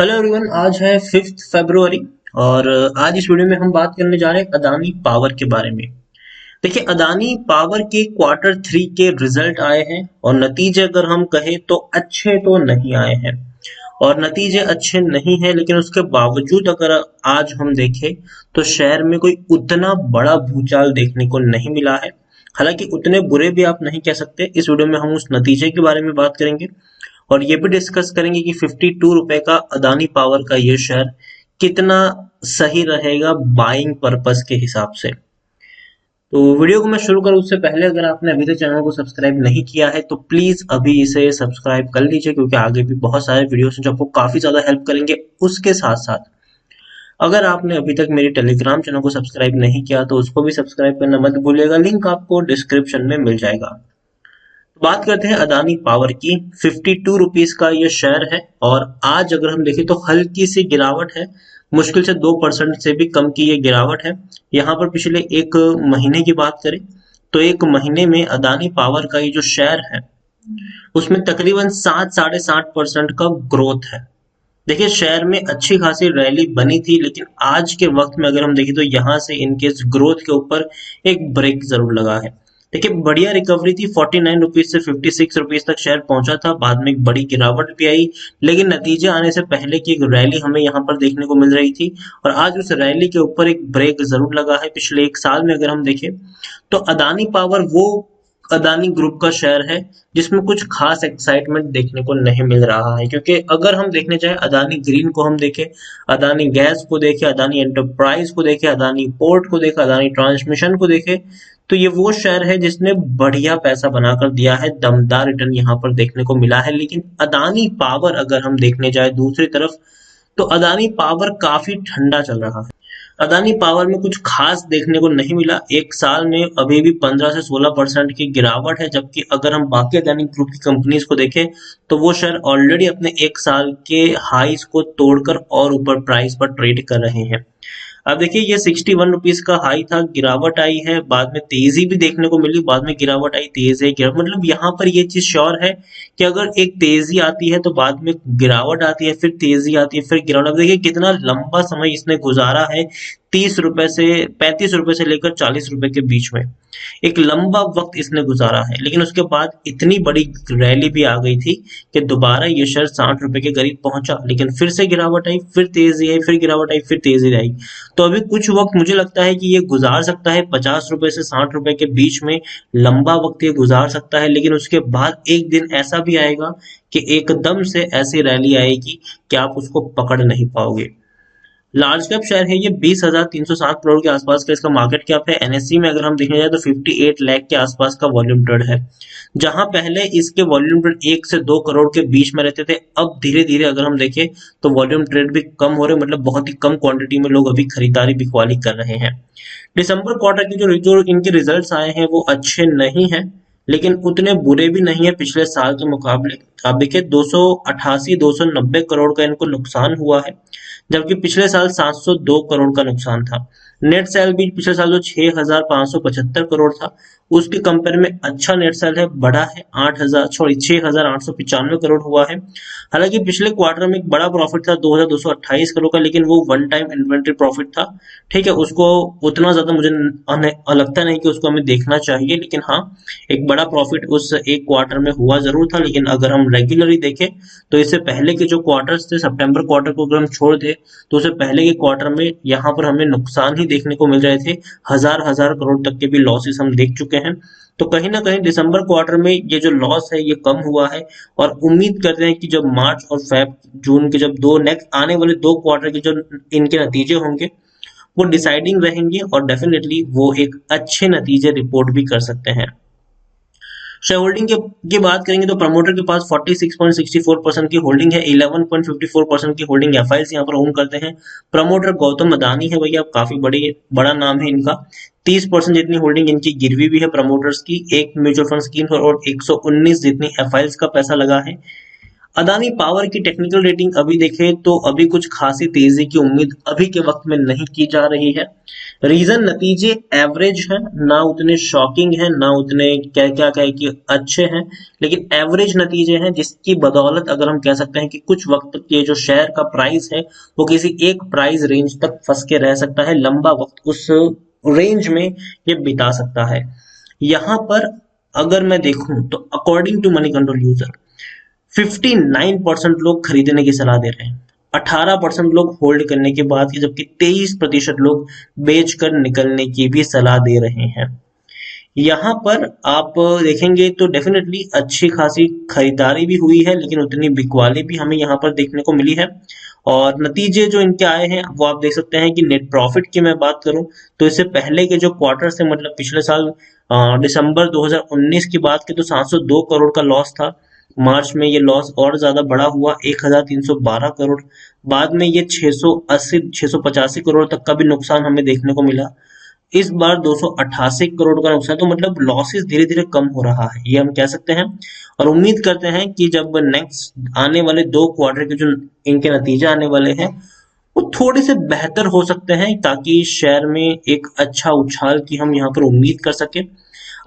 Hello everyone. आज है 5 फरवरी और आज इस वीडियो में हम बात करने जा रहे हैं अदानी पावर के बारे में। देखिए, अदानी पावर के क्वार्टर 3 के रिजल्ट आए हैं और नतीजे अगर हम कहें तो अच्छे तो नहीं आए हैं। और नतीजे अच्छे नहीं हैं, लेकिन उसके बावजूद अगर आज हम देखें तो शहर में कोई उतना बड़ा भूचाल देखने को नहीं मिला है। हालांकि उतने बुरे भी आप नहीं कह सकते। इस वीडियो में हम उस नतीजे के बारे में बात करेंगे और ये भी डिस्कस करेंगे कि 52 रुपए का अदानी पावर का ये शेयर कितना सही रहेगा बाइंग पर्पस के हिसाब से। तो वीडियो को मैं शुरू करूं उससे पहले अगर आपने अभी तक चैनल को सब्सक्राइब नहीं किया है तो प्लीज अभी इसे सब्सक्राइब कर लीजिए, क्योंकि आगे भी बहुत सारे वीडियोस हैं जो आपको काफी ज्यादा हेल्प करेंगे। उसके साथ साथ अगर आपने अभी तक मेरी टेलीग्राम चैनल को सब्सक्राइब नहीं किया तो उसको भी सब्सक्राइब करना मत भूलिएगा, लिंक आपको डिस्क्रिप्शन में मिल जाएगा। बात करते हैं अदानी पावर की। 52 रुपीज का ये शेयर है और आज अगर हम देखें तो हल्की सी गिरावट है। मुश्किल से 2% से भी कम की ये गिरावट है। यहाँ पर पिछले एक महीने की बात करें तो एक महीने में अदानी पावर का ये जो शेयर है उसमें तकरीबन 7 साढ़े 7% का ग्रोथ है। देखिए, शेयर में अच्छी खासी रैली बनी थी, लेकिन आज के वक्त में अगर हम देखें तो यहाँ से इनके इस ग्रोथ के ऊपर एक ब्रेक जरूर लगा है। देखिए, बढ़िया रिकवरी थी। 49 रुपीज से 56 रुपीज तक शेयर पहुंचा था, बाद में एक बड़ी गिरावट भी आई, लेकिन नतीजे आने से पहले की एक रैली हमें यहाँ पर देखने को मिल रही थी और आज उस रैली के ऊपर एक ब्रेक जरूर लगा है। पिछले एक साल में अगर हम देखें तो अदानी पावर वो अदानी ग्रुप का शेयर है जिसमें कुछ खास एक्साइटमेंट देखने को नहीं मिल रहा है, क्योंकि अगर हम देखने जाए अदानी ग्रीन को हम देखें, अदानी गैस को देखें, अदानी एंटरप्राइज को देखें, अदानी पोर्ट को देखें, अदानी ट्रांसमिशन को देखें, तो ये वो शेयर है जिसने बढ़िया पैसा बनाकर दिया है, दमदार रिटर्न यहाँ पर देखने को मिला है। लेकिन अदानी पावर अगर हम देखने जाए दूसरी तरफ तो अदानी पावर काफी ठंडा चल रहा है। अदानी पावर में कुछ खास देखने को नहीं मिला। एक साल में अभी भी 15 से 16% की गिरावट है, जबकि अगर हम बाकी अदानी ग्रुप की कंपनीज को देखें तो वो शेयर ऑलरेडी अपने एक साल के हाईज को तोड़कर और ऊपर प्राइस पर ट्रेड कर रहे हैं। अब देखिए, ये 61 रुपीज का हाई था, गिरावट आई है, बाद में तेजी भी देखने को मिली, बाद में गिरावट आई, तेज है गिरावट। मतलब यहाँ पर ये चीज श्योर है कि अगर एक तेजी आती है तो बाद में गिरावट आती है, फिर तेजी आती है, फिर गिरावट। अब देखिए कितना लंबा समय इसने गुजारा है, 30 रुपए से 35 रुपए से लेकर 40 रुपए के बीच में एक लंबा वक्त इसने गुजारा है। लेकिन उसके बाद इतनी बड़ी रैली भी आ गई थी कि दोबारा ये शेयर 60 रुपए के करीब पहुंचा, लेकिन फिर से गिरावट आई, फिर तेजी आई, फिर गिरावट आई, फिर तेजी आई। तो अभी कुछ वक्त मुझे लगता है कि ये गुजार सकता है 50 रुपए से 60 रुपए के बीच में, लंबा वक्त ये गुजार सकता है। लेकिन उसके बाद एक दिन ऐसा भी आएगा कि एकदम से ऐसी रैली आएगी कि आप उसको पकड़ नहीं पाओगे। लार्ज कैप शेयर है ये, 20,307 करोड़ के आसपास का इसका मार्केट कैप है। एनएससी में अगर हम देखने जाए तो 58 लाख के आसपास का वॉल्यूम ट्रेड है। जहां पहले इसके वॉल्यूम ट्रेड 1 से 2 करोड़ के बीच में रहते थे, अब धीरे धीरे अगर हम देखें तो वॉल्यूम ट्रेड भी कम हो रहे, मतलब बहुत ही कम क्वांटिटी में लोग अभी खरीदारी बिकवाली कर रहे हैं। दिसंबर क्वार्टर के जो इनके रिजल्ट्स आए हैं वो अच्छे नहीं है, लेकिन उतने बुरे भी नहीं है पिछले साल के मुकाबले। आप देखिए, 290 करोड़ का इनको नुकसान हुआ है, जबकि पिछले साल 702 करोड़ का नुकसान था। नेट सेल भी पिछले साल जो 6,575 करोड़ था उसके कंपेयर में अच्छा नेट सेल है, बढ़ा है 6,895 करोड़ हुआ है। हालांकि पिछले क्वार्टर में एक बड़ा प्रॉफिट था 2,228 करोड़ का, लेकिन वो वन टाइम इन्वेंट्री प्रॉफिट था। ठीक है, उसको उतना ज्यादा मुझे लगता नहीं कि उसको हमें देखना चाहिए, लेकिन हाँ, एक बड़ा प्रॉफिट उस एक क्वार्टर में हुआ जरूर था। लेकिन अगर हम रेगुलरली देखें तो इससे पहले के जो क्वार्टर्स थे, सितंबर क्वार्टर को अगर हम छोड़ दे तो उससे पहले के क्वार्टर में यहाँ पर हमें नुकसान ही देखने को मिल रहे थे। हजार हजार करोड़ तक के भी लॉसेस हम देख चुके हैं। तो कहीं ना कहीं दिसंबर क्वार्टर में ये जो लॉस है ये कम हुआ है और उम्मीद करते हैं कि जब मार्च और फेब जून के जब दो नेक्स्ट आने वाले 2 क्वार्टर के जो इनके नतीजे होंगे वो डिसाइडिंग रहेंगे और डेफिनेटली वो एक अच्छे नतीजे रिपोर्ट भी कर सकते हैं। शेयर होल्डिंग की बात करेंगे तो प्रमोटर के पास 46.64% की होल्डिंग है, 11.54% की होल्डिंग एफआईएस यहाँ पर ओन करते हैं। प्रमोटर गौतम अदानी है भैया, काफी बड़ा नाम है इनका। 30% जितनी होल्डिंग इनकी गिरवी भी है प्रमोटर्स की, एक म्यूचुअल फंड स्कीम और 119 जितनी एफआईएस का पैसा लगा है। अदानी पावर की टेक्निकल रेटिंग अभी देखें तो अभी कुछ खासी तेजी की उम्मीद अभी के वक्त में नहीं की जा रही है। रीजन नतीजे एवरेज हैं, ना उतने शॉकिंग हैं ना उतने क्या क्या कहे कि अच्छे हैं, लेकिन एवरेज नतीजे हैं, जिसकी बदौलत अगर हम कह सकते हैं कि कुछ वक्त तक ये जो शेयर का प्राइस है वो किसी एक प्राइस रेंज तक फंस के रह सकता है, लंबा वक्त उस रेंज में ये बिता सकता है। यहाँ पर अगर मैं देखूं तो according to money control user 59% लोग खरीदने की सलाह दे रहे हैं, 18% लोग होल्ड करने की बात की, जबकि 23% लोग बेचकर निकलने की भी सलाह दे रहे हैं। यहाँ पर आप देखेंगे तो डेफिनेटली अच्छी खासी खरीदारी भी हुई है, लेकिन उतनी बिकवाली भी हमें यहाँ पर देखने को मिली है। और नतीजे जो इनके आए हैं वो आप देख सकते हैं कि नेट प्रॉफिट की मैं बात करूं तो इससे पहले के जो क्वार्टर से, मतलब पिछले साल दिसंबर 2019 की बात की तो 702 करोड़ का लॉस था। मार्च में ये लॉस और ज्यादा बड़ा हुआ 1312 करोड़, बाद में ये 680 685 करोड़ तक का भी नुकसान हमें देखने को मिला। इस बार 288 करोड़ का नुकसान, तो मतलब लॉसेस धीरे धीरे कम हो रहा है ये हम कह सकते हैं। और उम्मीद करते हैं कि जब नेक्स्ट आने वाले 2 क्वार्टर के जो इनके नतीजे आने वाले हैं वो थोड़े से बेहतर हो सकते हैं, ताकि शेयर में एक अच्छा उछाल की हम यहाँ पर उम्मीद कर सके।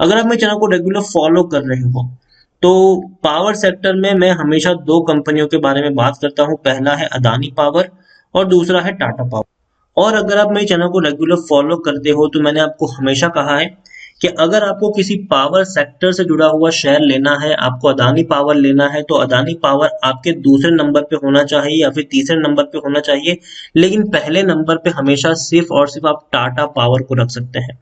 अगर आप मेरे चैनल को रेगुलर फॉलो कर रहे हो तो पावर सेक्टर में मैं हमेशा 2 कंपनियों के बारे में बात करता हूँ, पहला है अदानी पावर और दूसरा है टाटा पावर। और अगर आप मेरे चैनल को रेगुलर फॉलो करते हो तो मैंने आपको हमेशा कहा है कि अगर आपको किसी पावर सेक्टर से जुड़ा हुआ शेयर लेना है, आपको अदानी पावर लेना है, तो अदानी पावर आपके दूसरे नंबर पे होना चाहिए या फिर तीसरे नंबर पे होना चाहिए, लेकिन पहले नंबर पे हमेशा सिर्फ और सिर्फ आप टाटा पावर को रख सकते हैं।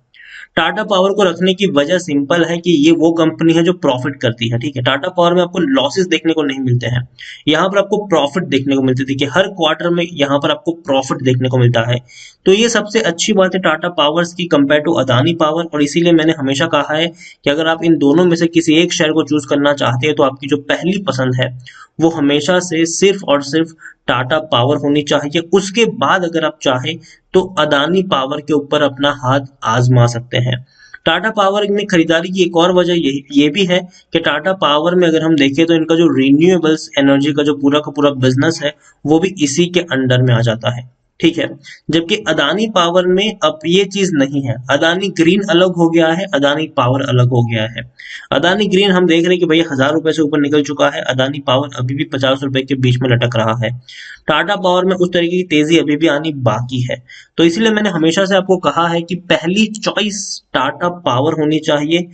टाटा पावर को रखने की वजह सिंपल है कि ये वो कंपनी है जो प्रॉफिट करती है, ठीक है। टाटा पावर में आपको लॉसेस देखने को नहीं मिलते हैं, यहाँ पर आपको प्रॉफिट देखने को मिलती थी कि हर क्वार्टर में यहाँ पर आपको प्रॉफिट देखने को मिलता है। तो ये सबसे अच्छी बात है टाटा पावर्स की कंपेयर टू अदानी पावर, और इसीलिए मैंने हमेशा कहा है कि अगर आप इन दोनों में से किसी एक शेयर को चूज करना चाहते हैं तो आपकी जो पहली पसंद है वो हमेशा से सिर्फ और सिर्फ टाटा पावर होनी चाहिए। उसके बाद अगर आप चाहें तो अदानी पावर के ऊपर अपना हाथ आजमा सकते हैं। टाटा पावर में खरीदारी की एक और वजह ये भी है कि टाटा पावर में अगर हम देखें तो इनका जो रिन्यूएबल्स एनर्जी का जो पूरा का पूरा बिजनेस है वो भी इसी के अंडर में आ जाता है, ठीक है। जबकि अदानी पावर में अब ये चीज नहीं है, अदानी ग्रीन अलग हो गया है, अदानी पावर अलग हो गया है। अदानी ग्रीन हम देख रहे हैं कि भैया 1000 रुपए से ऊपर निकल चुका है, अदानी पावर अभी भी 50 रुपए के बीच में लटक रहा है। टाटा पावर में उस तरीके की तेजी अभी भी आनी बाकी है। तो इसलिए मैंने हमेशा से आपको कहा है कि पहली चॉइस टाटा पावर होनी चाहिए।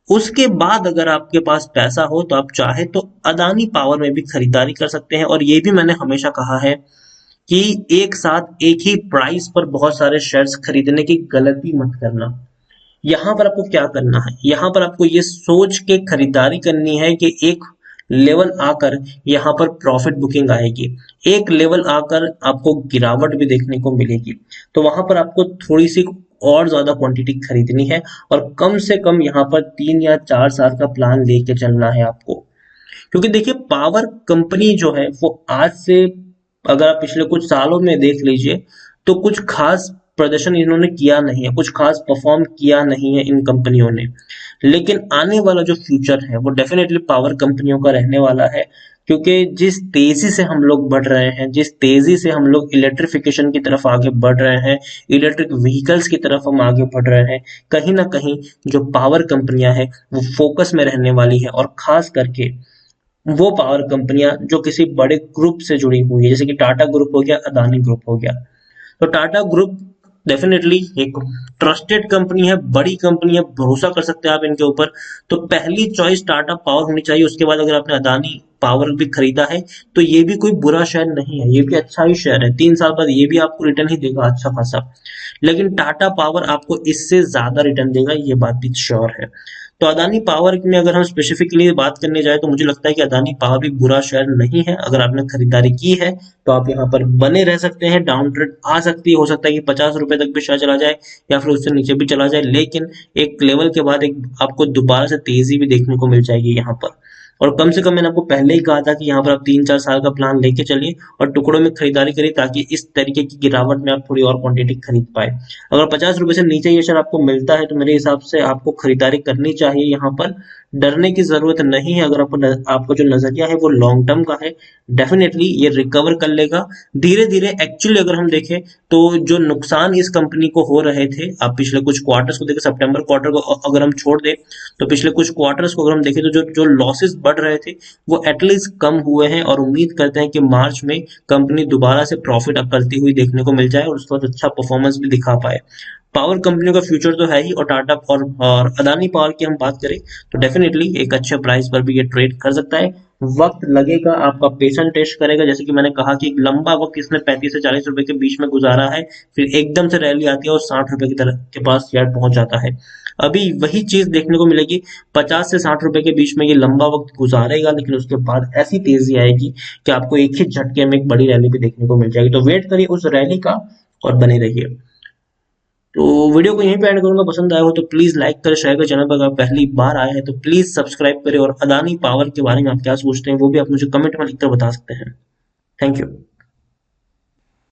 उसके बाद अगर आपके पास पैसा हो तो आप चाहे तो अदानी पावर में भी खरीदारी कर सकते हैं। और ये भी मैंने हमेशा कहा है कि एक साथ एक ही प्राइस पर बहुत सारे शेयर्स खरीदने की गलती मत करना। यहाँ पर आपको क्या करना है, यहाँ पर आपको ये सोच के खरीदारी करनी है कि एक लेवल आकर यहाँ पर प्रॉफिट बुकिंग आएगी, एक लेवल आकर आपको गिरावट भी देखने को मिलेगी, तो वहां पर आपको थोड़ी सी और ज्यादा क्वांटिटी खरीदनी है और कम से कम यहाँ पर 3 या 4 साल का प्लान लेके चलना है आपको। क्योंकि देखिए पावर कंपनी जो है वो आज से, अगर आप पिछले कुछ सालों में देख लीजिए तो कुछ खास प्रदर्शन इन्होंने किया नहीं है, कुछ खास परफॉर्म किया नहीं है इन कंपनियों ने। लेकिन आने वाला जो फ्यूचर है वो डेफिनेटली पावर कंपनियों का रहने वाला है, क्योंकि जिस तेजी से हम लोग बढ़ रहे हैं, जिस तेजी से हम लोग इलेक्ट्रिफिकेशन की तरफ आगे बढ़ रहे हैं, इलेक्ट्रिक व्हीकल्स की तरफ हम आगे बढ़ रहे हैं, कहीं ना कहीं जो पावर कंपनियां हैं वो फोकस में रहने वाली है। और खास करके वो पावर कंपनियां जो किसी बड़े ग्रुप से जुड़ी हुई है, जैसे कि टाटा ग्रुप हो गया, अदानी ग्रुप हो गया। तो टाटा ग्रुप डेफिनेटली एक ट्रस्टेड कंपनी है, बड़ी कंपनी है, भरोसा कर सकते हैं आप इनके ऊपर। तो पहली चॉइस टाटा पावर होनी चाहिए। उसके बाद अगर आपने अदानी पावर भी खरीदा है तो ये भी कोई बुरा शेयर नहीं है, ये भी अच्छा ही शेयर है, 3 साल बाद ये भी आपको रिटर्न ही देगा अच्छा खासा। लेकिन टाटा पावर आपको इससे ज्यादा रिटर्न देगा, ये बात भी श्योर है। तो अदानी पावर में अगर हम स्पेसिफिकली बात करने जाए तो मुझे लगता है कि अदानी पावर भी बुरा शेयर नहीं है। अगर आपने खरीदारी की है तो आप यहाँ पर बने रह सकते हैं, डाउन ट्रेड आ सकती है, हो सकता है कि 50 रुपए तक भी शेयर चला जाए या फिर उससे नीचे भी चला जाए, लेकिन एक लेवल के बाद एक आपको दोबारा से तेजी भी देखने को मिल जाएगी यहाँ पर। और कम से कम मैंने आपको पहले ही कहा था कि यहाँ पर आप 3-4 साल का प्लान लेके चलिए और टुकड़ों में खरीदारी करिए, ताकि इस तरीके की गिरावट में आप थोड़ी और क्वांटिटी खरीद पाए। अगर 50 रुपए से नीचे ये शेयर आपको मिलता है तो मेरे हिसाब से आपको खरीदारी करनी चाहिए यहाँ पर। डरने की जरूरत नहीं है। अगर आपका जो नजरिया है वो लॉन्ग टर्म का है, डेफिनेटली ये रिकवर कर लेगा धीरे धीरे। एक्चुअली अगर हम देखें तो जो नुकसान इस कंपनी को हो रहे थे, आप पिछले कुछ क्वार्टर्स को देखें, सितंबर क्वार्टर को अगर हम छोड़ दें तो पिछले कुछ क्वार्टर्स को अगर हम देखें तो जो जो लॉसेस बढ़ रहे थे वो एटलीस्ट कम हुए हैं, और उम्मीद करते हैं कि मार्च में कंपनी दोबारा से प्रॉफिट अप करती हुई देखने को मिल जाए और उसके बाद अच्छा परफॉर्मेंस भी दिखा पाए। पावर कंपनियों का फ्यूचर तो है ही, और टाटा और अदानी पावर की हम बात करें तो डेफिनेटली एक अच्छे प्राइस पर भी ये ट्रेड कर सकता है। वक्त लगेगा, आपका पेशेंट टेस्ट करेगा। जैसे कि मैंने कहा कि एक लंबा वक्त इसने 35 से 40 रुपए के बीच में गुजारा है, फिर एकदम से रैली आती है और 60 रुपए की तरफ के पास शेयर पहुंच जाता है। अभी वही चीज देखने को मिलेगी, 50 से 60 रुपए के बीच में ये लंबा वक्त गुजारेगा, लेकिन उसके बाद ऐसी तेजी आएगी कि आपको एक ही झटके में एक बड़ी रैली भी देखने को मिल जाएगी। तो वेट करिए उस रैली का और बने रहिए। तो वीडियो को यहीं पे एंड करूंगा। पसंद आया हो तो प्लीज लाइक करें, शेयर करें। चैनल पर अगर पहली बार आए हैं तो प्लीज सब्सक्राइब करें, और अदानी पावर के बारे में आप क्या सोचते हैं वो भी आप मुझे कमेंट में लिखकर बता सकते हैं। Thank you.